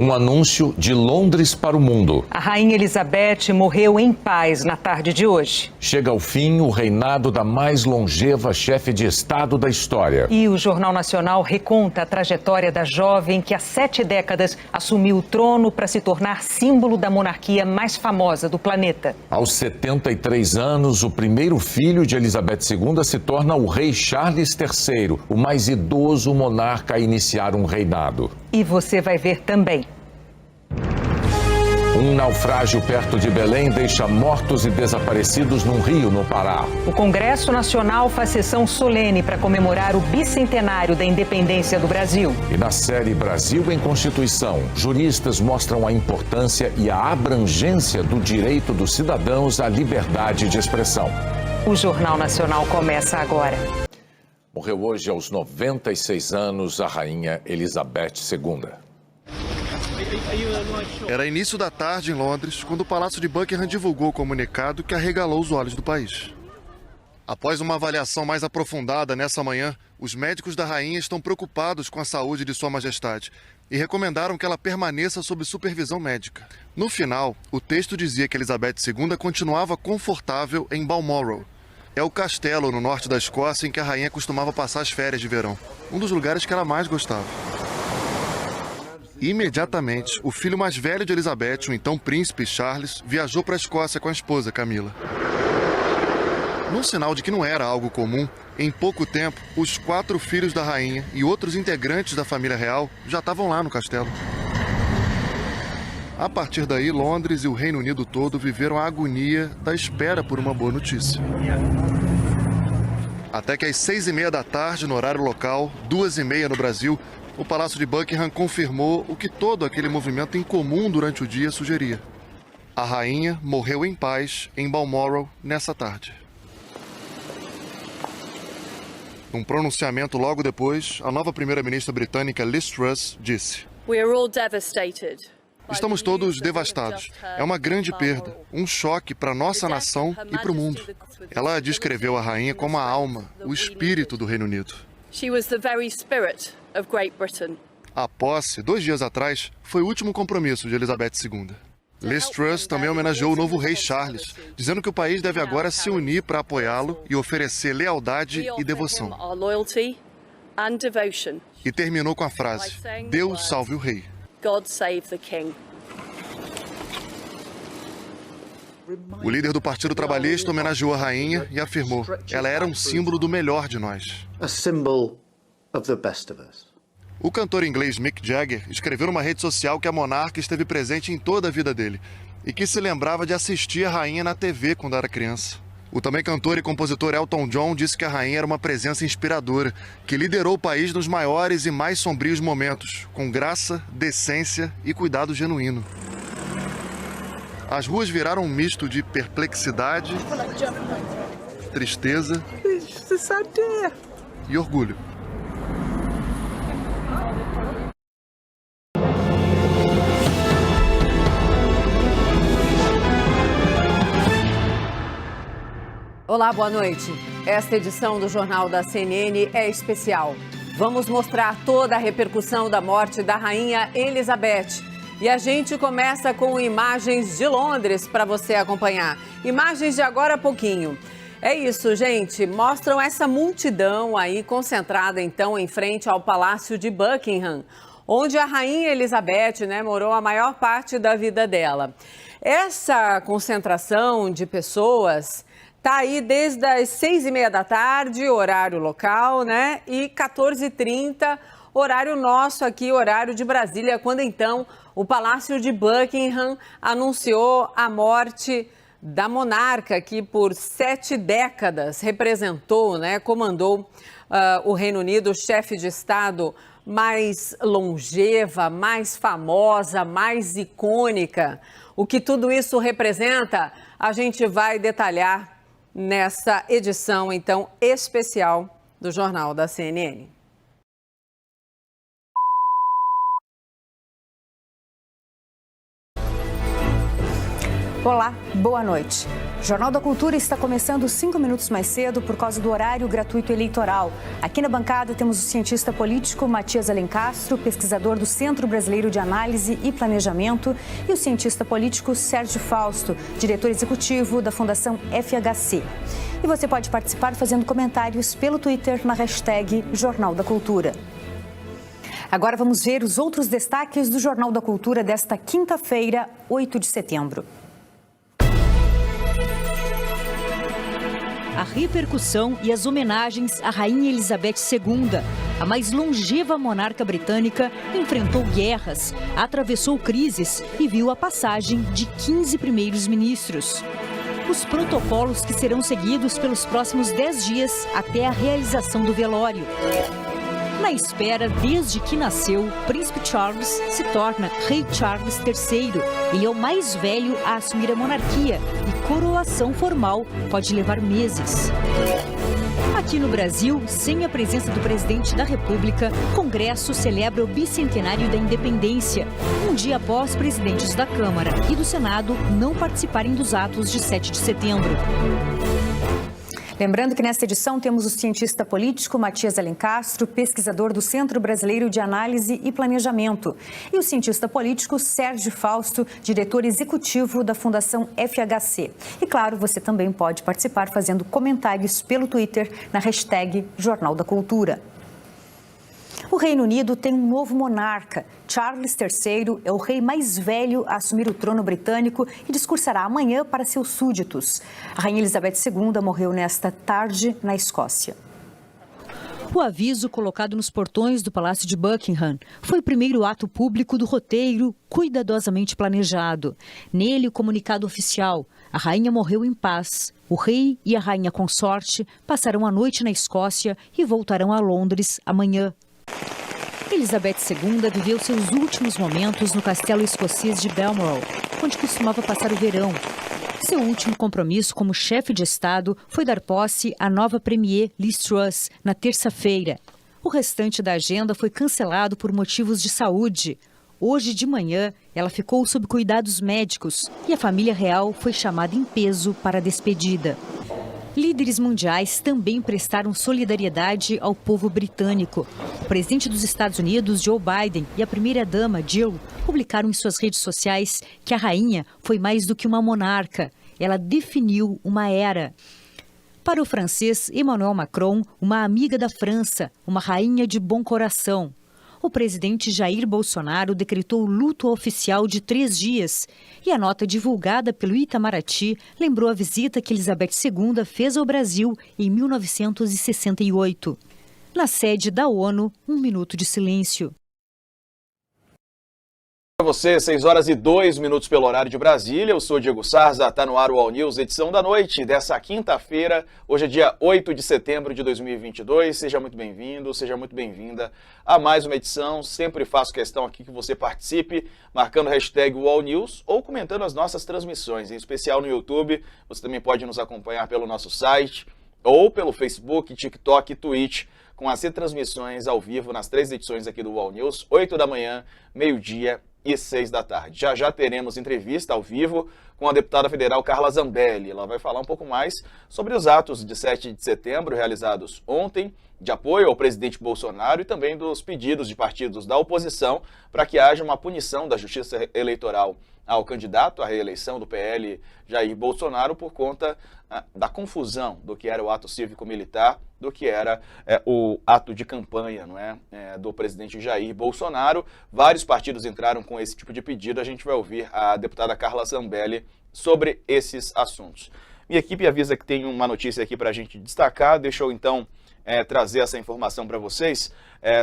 Um anúncio de Londres para o mundo. A Rainha Elizabeth morreu em paz na tarde de hoje. Chega ao fim o reinado da mais longeva chefe de Estado da história. E o Jornal Nacional reconta a trajetória da jovem que há 7 décadas assumiu o trono para se tornar símbolo da monarquia mais famosa do planeta. Aos 73 anos, o primeiro filho de Elizabeth II se torna o rei Charles III, o mais idoso monarca a iniciar um reinado. E você vai ver também. Um naufrágio perto de Belém deixa mortos e desaparecidos num rio no Pará. O Congresso Nacional faz sessão solene para comemorar o bicentenário da independência do Brasil. E na série Brasil em Constituição, juristas mostram a importância e a abrangência do direito dos cidadãos à liberdade de expressão. O Jornal Nacional começa agora. Morreu hoje aos 96 anos a rainha Elizabeth II. Era início da tarde em Londres, quando o Palácio de Buckingham divulgou o comunicado que arregalou os olhos do país. Após uma avaliação mais aprofundada nessa manhã, os médicos da rainha estão preocupados com a saúde de Sua Majestade e recomendaram que ela permaneça sob supervisão médica. No final, o texto dizia que Elizabeth II continuava confortável em Balmoral. É o castelo no norte da Escócia em que a rainha costumava passar as férias de verão, um dos lugares que ela mais gostava. Imediatamente, o filho mais velho de Elizabeth, o então príncipe Charles, viajou para a Escócia com a esposa, Camila. Num sinal de que não era algo comum, em pouco tempo, os 4 filhos da rainha e outros integrantes da família real já estavam lá no castelo. A partir daí, Londres e o Reino Unido todo viveram a agonia da espera por uma boa notícia. Até que às 6h30 da tarde, no horário local, 2h30 no Brasil, o Palácio de Buckingham confirmou o que todo aquele movimento incomum durante o dia sugeria. A rainha morreu em paz em Balmoral nessa tarde. Num pronunciamento logo depois, a nova primeira-ministra britânica Liz Truss disse: "Estamos todos devastados. É uma grande perda, um choque para nossa nação e para o mundo." Ela descreveu a rainha como a alma, o espírito do Reino Unido. A posse, 2 dias atrás, foi o último compromisso de Elizabeth II. Liz Truss também homenageou o novo rei Charles, dizendo que o país deve agora se unir para apoiá-lo e oferecer lealdade e devoção. E terminou com a frase: "Deus salve o rei." O líder do Partido Trabalhista homenageou a rainha e afirmou: "Ela era um símbolo do melhor de nós." O cantor inglês Mick Jagger escreveu numa rede social que a monarca esteve presente em toda a vida dele e que se lembrava de assistir a rainha na TV quando era criança. O também cantor e compositor Elton John disse que a rainha era uma presença inspiradora, que liderou o país nos maiores e mais sombrios momentos, com graça, decência e cuidado genuíno. As ruas viraram um misto de perplexidade, tristeza e orgulho. Olá, boa noite. Esta edição do Jornal da CNN é especial. Vamos mostrar toda a repercussão da morte da rainha Elizabeth. E a gente começa com imagens de Londres para você acompanhar. Imagens de agora a pouquinho. É isso, gente. Mostram essa multidão aí concentrada, então, em frente ao Palácio de Buckingham, onde a rainha Elizabeth, morou a maior parte da vida dela. Essa concentração de pessoas está aí desde as 6h30 da tarde, horário local, e 14h30, horário nosso aqui, horário de Brasília, quando então o Palácio de Buckingham anunciou a morte da monarca que por 7 décadas representou, comandou o Reino Unido, chefe de Estado mais longeva, mais famosa, mais icônica. O que tudo isso representa, a gente vai detalhar nessa edição, então, especial do Jornal da CNN. Olá, boa noite. O Jornal da Cultura está começando 5 minutos mais cedo por causa do horário gratuito eleitoral. Aqui na bancada temos o cientista político Matias Alencastro, pesquisador do Centro Brasileiro de Análise e Planejamento, e o cientista político Sérgio Fausto, diretor executivo da Fundação FHC. E você pode participar fazendo comentários pelo Twitter na hashtag Jornal da Cultura. Agora vamos ver os outros destaques do Jornal da Cultura desta quinta-feira, 8 de setembro. A repercussão e as homenagens à Rainha Elizabeth II, a mais longeva monarca britânica, enfrentou guerras, atravessou crises e viu a passagem de 15 primeiros ministros. Os protocolos que serão seguidos pelos próximos 10 dias até a realização do velório. Na espera, desde que nasceu, Príncipe Charles se torna Rei Charles III. Ele é o mais velho a assumir a monarquia e coroação formal pode levar meses. Aqui no Brasil, sem a presença do presidente da República, o Congresso celebra o bicentenário da independência, um dia após presidentes da Câmara e do Senado não participarem dos atos de 7 de setembro. Lembrando que nesta edição temos o cientista político Matias Alencastro, pesquisador do Centro Brasileiro de Análise e Planejamento, e o cientista político Sérgio Fausto, diretor executivo da Fundação FHC. E claro, você também pode participar fazendo comentários pelo Twitter na hashtag Jornal da Cultura. O Reino Unido tem um novo monarca. Charles III é o rei mais velho a assumir o trono britânico e discursará amanhã para seus súditos. A Rainha Elizabeth II morreu nesta tarde na Escócia. O aviso colocado nos portões do Palácio de Buckingham foi o primeiro ato público do roteiro cuidadosamente planejado. Nele, o comunicado oficial: a rainha morreu em paz. O rei e a rainha consorte passarão a noite na Escócia e voltarão a Londres amanhã. Elizabeth II viveu seus últimos momentos no castelo escocês de Balmoral, onde costumava passar o verão. Seu último compromisso como chefe de Estado foi dar posse à nova premier Liz Truss na terça-feira. O restante da agenda foi cancelado por motivos de saúde. Hoje de manhã, ela ficou sob cuidados médicos e a família real foi chamada em peso para a despedida. Líderes mundiais também prestaram solidariedade ao povo britânico. O presidente dos Estados Unidos, Joe Biden, e a primeira-dama, Jill, publicaram em suas redes sociais que a rainha foi mais do que uma monarca. Ela definiu uma era. Para o francês Emmanuel Macron, uma amiga da França, uma rainha de bom coração. O presidente Jair Bolsonaro decretou luto oficial de 3 dias e a nota divulgada pelo Itamaraty lembrou a visita que Elizabeth II fez ao Brasil em 1968. Na sede da ONU, 1 minuto de silêncio. Para você, 6h02 pelo horário de Brasília. Eu sou Diego Sarza, está no ar o All News, edição da noite dessa quinta-feira. Hoje é dia 8 de setembro de 2022. Seja muito bem-vindo, seja muito bem-vinda a mais uma edição. Sempre faço questão aqui que você participe, marcando a hashtag All News ou comentando as nossas transmissões, em especial no YouTube. Você também pode nos acompanhar pelo nosso site ou pelo Facebook, TikTok e Twitch, com as retransmissões ao vivo nas 3 edições aqui do All News, 8 da manhã, meio-dia e 6 da tarde. Já teremos entrevista ao vivo com a deputada federal Carla Zambelli. Ela vai falar um pouco mais sobre os atos de 7 de setembro realizados ontem, de apoio ao presidente Bolsonaro e também dos pedidos de partidos da oposição para que haja uma punição da Justiça Eleitoral ao candidato à reeleição do PL, Jair Bolsonaro, por conta da confusão do que era o ato cívico-militar, do que era o ato de campanha, não é, do presidente Jair Bolsonaro. Vários partidos entraram com esse tipo de pedido. A gente vai ouvir a deputada Carla Zambelli sobre esses assuntos. Minha equipe avisa que tem uma notícia aqui para a gente destacar. Deixa eu então trazer essa informação para vocês.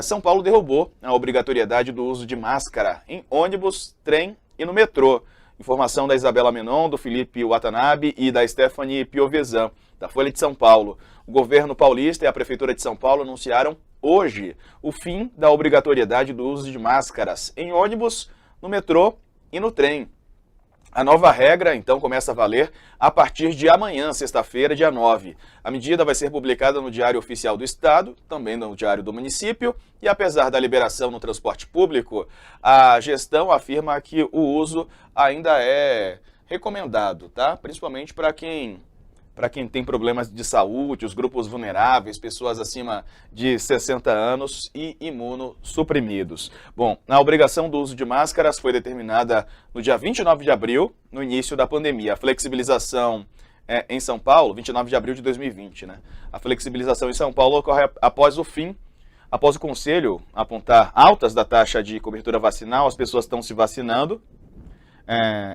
São Paulo derrubou a obrigatoriedade do uso de máscara em ônibus, trem e no metrô. Informação da Isabela Menon, do Felipe Watanabe e da Stephanie Piovesan, da Folha de São Paulo. O governo paulista e a Prefeitura de São Paulo anunciaram hoje o fim da obrigatoriedade do uso de máscaras em ônibus, no metrô e no trem. A nova regra, então, começa a valer a partir de amanhã, sexta-feira, dia 9. A medida vai ser publicada no Diário Oficial do Estado, também no Diário do Município, e apesar da liberação no transporte público, a gestão afirma que o uso ainda é recomendado, tá? Principalmente para quem tem problemas de saúde, os grupos vulneráveis, pessoas acima de 60 anos e imunossuprimidos. Bom, a obrigação do uso de máscaras foi determinada no dia 29 de abril, no início da pandemia. A flexibilização em São Paulo, 29 de abril de 2020, né? A flexibilização em São Paulo ocorre após o Conselho apontar altas da taxa de cobertura vacinal, as pessoas estão se vacinando,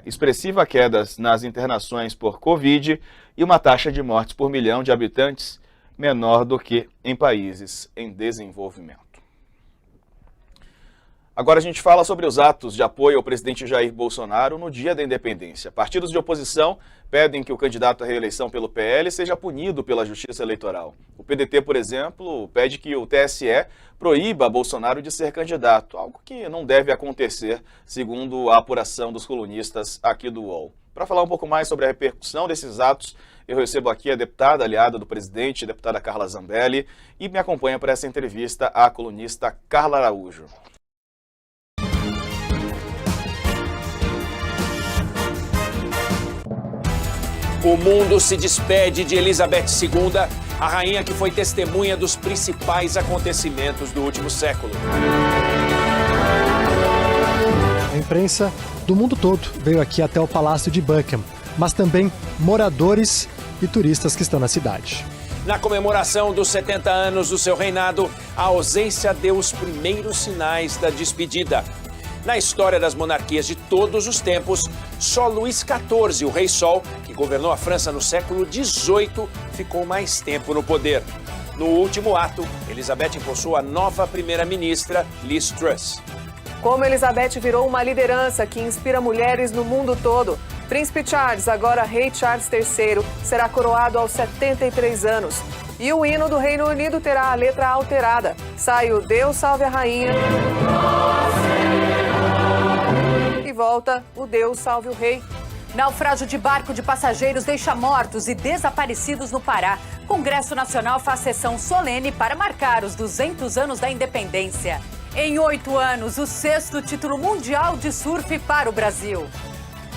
expressiva queda nas internações por Covid e uma taxa de mortes por milhão de habitantes menor do que em países em desenvolvimento. Agora a gente fala sobre os atos de apoio ao presidente Jair Bolsonaro no dia da independência. Partidos de oposição pedem que o candidato à reeleição pelo PL seja punido pela Justiça Eleitoral. O PDT, por exemplo, pede que o TSE proíba Bolsonaro de ser candidato, algo que não deve acontecer, segundo a apuração dos colunistas aqui do UOL. Para falar um pouco mais sobre a repercussão desses atos, eu recebo aqui a deputada aliada do presidente, a deputada Carla Zambelli, e me acompanha para essa entrevista a colunista Carla Araújo. O mundo se despede de Elizabeth II, a rainha que foi testemunha dos principais acontecimentos do último século. A imprensa do mundo todo veio aqui até o Palácio de Buckingham, mas também moradores e turistas que estão na cidade. Na comemoração dos 70 anos do seu reinado, a ausência deu os primeiros sinais da despedida. Na história das monarquias de todos os tempos, só Luís XIV, o Rei Sol, que governou a França no século XVIII, ficou mais tempo no poder. No último ato, Elizabeth empossou a nova primeira-ministra, Liz Truss. Como Elizabeth virou uma liderança que inspira mulheres no mundo todo, Príncipe Charles, agora Rei Charles III, será coroado aos 73 anos. E o hino do Reino Unido terá a letra alterada. Sai o Deus salve a rainha. E volta o Deus salve o rei. Naufrágio de barco de passageiros deixa mortos e desaparecidos no Pará. Congresso Nacional faz sessão solene para marcar os 200 anos da independência. Em 8 anos, o 6º título mundial de surf para o Brasil.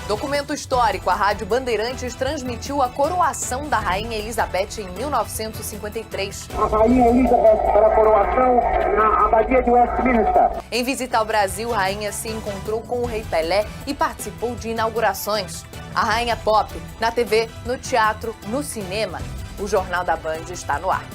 Documento histórico, a Rádio Bandeirantes transmitiu a coroação da Rainha Elizabeth em 1953. A Rainha Elizabeth para a coroação na Abadia de Westminster. Em visita ao Brasil, a rainha se encontrou com o Rei Pelé e participou de inaugurações. A Rainha Pop, na TV, no teatro, no cinema. O Jornal da Band está no ar.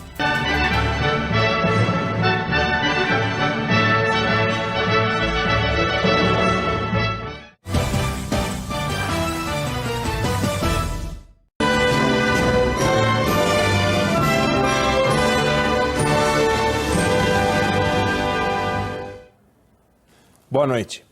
Boa noite.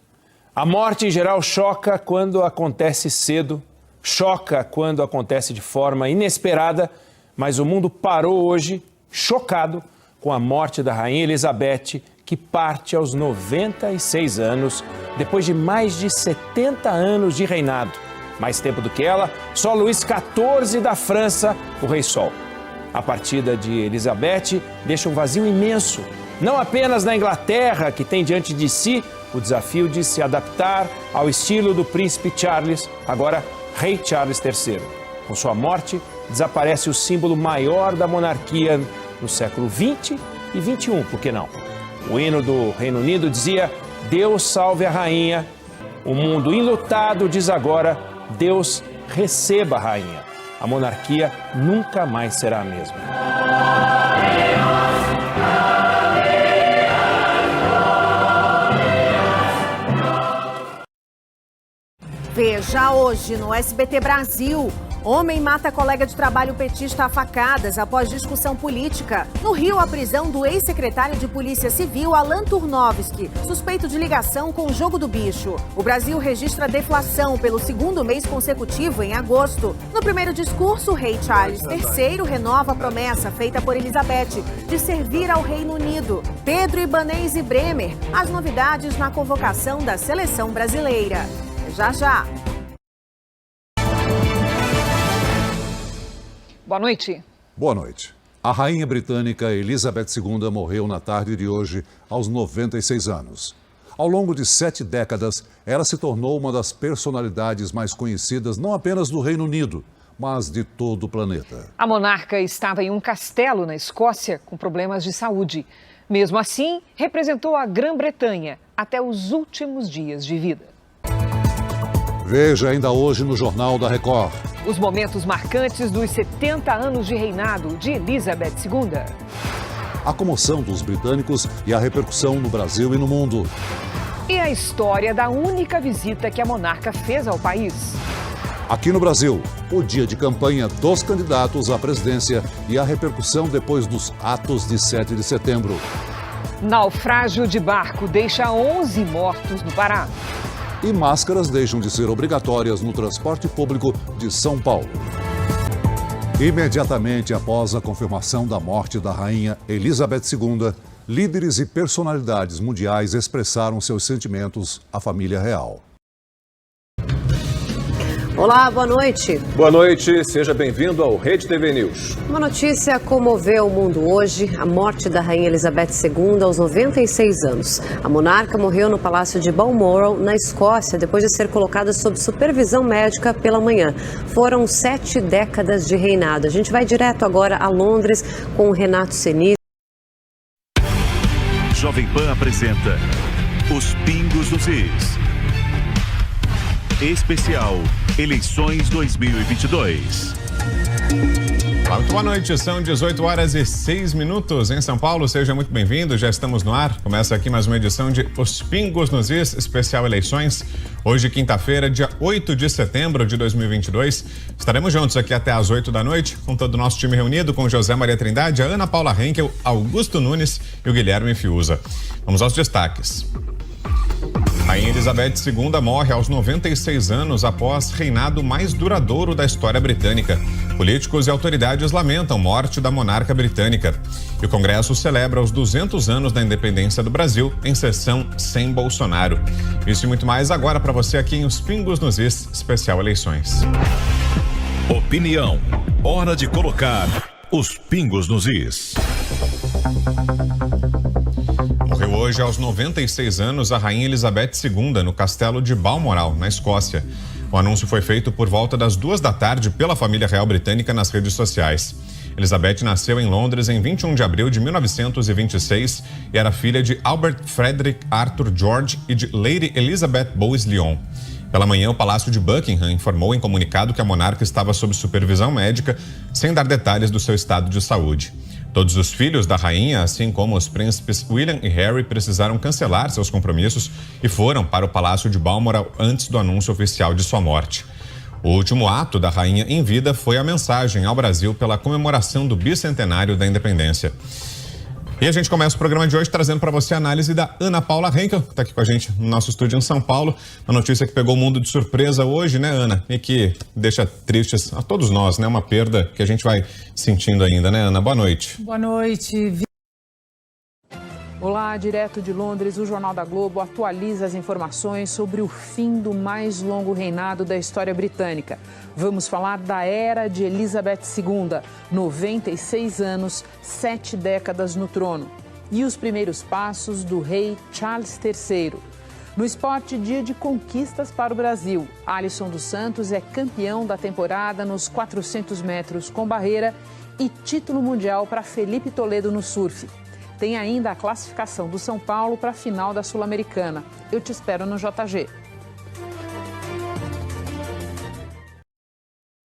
A morte em geral choca quando acontece cedo, choca quando acontece de forma inesperada, mas o mundo parou hoje, chocado, com a morte da Rainha Elizabeth, que parte aos 96 anos, depois de mais de 70 anos de reinado. Mais tempo do que ela, só Luís XIV da França, o Rei Sol. A partida de Elizabeth deixa um vazio imenso, não apenas na Inglaterra, que tem diante de si o desafio de se adaptar ao estilo do príncipe Charles, agora Rei Charles III. Com sua morte, desaparece o símbolo maior da monarquia no século XX e XXI, por que não? O hino do Reino Unido dizia: Deus salve a rainha. O mundo enlutado diz agora: Deus receba a rainha. A monarquia nunca mais será a mesma. Veja hoje no SBT Brasil. Homem mata colega de trabalho petista a facadas após discussão política. No Rio, a prisão do ex-secretário de Polícia Civil, Alan Turnovski, suspeito de ligação com o jogo do bicho. O Brasil registra deflação pelo 2º mês consecutivo em agosto. No primeiro discurso, o Rei Charles III renova a promessa feita por Elizabeth de servir ao Reino Unido. Pedro Ibanez e Bremer, as novidades na convocação da seleção brasileira. Já, já. Boa noite. Boa noite. A rainha britânica Elizabeth II morreu na tarde de hoje, aos 96 anos. Ao longo de 7 décadas, ela se tornou uma das personalidades mais conhecidas não apenas do Reino Unido, mas de todo o planeta. A monarca estava em um castelo na Escócia com problemas de saúde. Mesmo assim, representou a Grã-Bretanha até os últimos dias de vida. Veja ainda hoje no Jornal da Record. Os momentos marcantes dos 70 anos de reinado de Elizabeth II. A comoção dos britânicos e a repercussão no Brasil e no mundo. E a história da única visita que a monarca fez ao país. Aqui no Brasil, o dia de campanha dos candidatos à presidência e a repercussão depois dos atos de 7 de setembro. Naufrágio de barco deixa 11 mortos no Pará. E máscaras deixam de ser obrigatórias no transporte público de São Paulo. Imediatamente após a confirmação da morte da rainha Elizabeth II, líderes e personalidades mundiais expressaram seus sentimentos à família real. Olá, boa noite. Boa noite, seja bem-vindo ao Rede TV News. Uma notícia comoveu o mundo hoje, a morte da rainha Elizabeth II aos 96 anos. A monarca morreu no Palácio de Balmoral, na Escócia, depois de ser colocada sob supervisão médica pela manhã. Foram 7 décadas de reinado. A gente vai direto agora a Londres com o Renato Senise. Jovem Pan apresenta Os Pingos dos Is. Especial Eleições 2022. Muito boa noite, são 18h06 em São Paulo. Seja muito bem-vindo, já estamos no ar. Começa aqui mais uma edição de Os Pingos nos Is, especial eleições. Hoje, quinta-feira, dia 8 de setembro de 2022. Estaremos juntos aqui até às 8 da noite, com todo o nosso time reunido, com José Maria Trindade, a Ana Paula Henkel, Augusto Nunes e o Guilherme Fiuza. Vamos aos destaques. Rainha Elizabeth II morre aos 96 anos após reinado mais duradouro da história britânica. Políticos e autoridades lamentam morte da monarca britânica. E o Congresso celebra os 200 anos da independência do Brasil em sessão sem Bolsonaro. Isso e muito mais agora para você aqui em Os Pingos nos Is, especial eleições. Opinião. Hora de colocar os pingos nos is. Morreu hoje aos 96 anos a rainha Elizabeth II no castelo de Balmoral, na Escócia. O anúncio foi feito por volta das 2 da tarde pela família real britânica nas redes sociais. Elizabeth nasceu em Londres em 21 de abril de 1926 e era filha de Albert Frederick Arthur George e de Lady Elizabeth Bowes-Lyon. Pela manhã, o Palácio de Buckingham informou em comunicado que a monarca estava sob supervisão médica, sem dar detalhes do seu estado de saúde. Todos os filhos da rainha, assim como os príncipes William e Harry, precisaram cancelar seus compromissos e foram para o Palácio de Balmoral antes do anúncio oficial de sua morte. O último ato da rainha em vida foi a mensagem ao Brasil pela comemoração do bicentenário da independência. E a gente começa o programa de hoje trazendo para você a análise da Ana Paula Henkel, que está aqui com a gente no nosso estúdio em São Paulo. Uma notícia que pegou o mundo de surpresa hoje, né, Ana? E que deixa tristes a todos nós, né? Uma perda que a gente vai sentindo ainda, né, Ana? Boa noite. Boa noite. Olá, direto de Londres, o Jornal da Globo atualiza as informações sobre o fim do mais longo reinado da história britânica. Vamos falar da era de Elizabeth II, 96 anos, 7 décadas no trono. E os primeiros passos do rei Charles III. No esporte, dia de conquistas para o Brasil. Alisson dos Santos é campeão da temporada nos 400 metros com barreira e título mundial para Felipe Toledo no surf. Tem ainda a classificação do São Paulo para a final da Sul-Americana. Eu te espero no JG.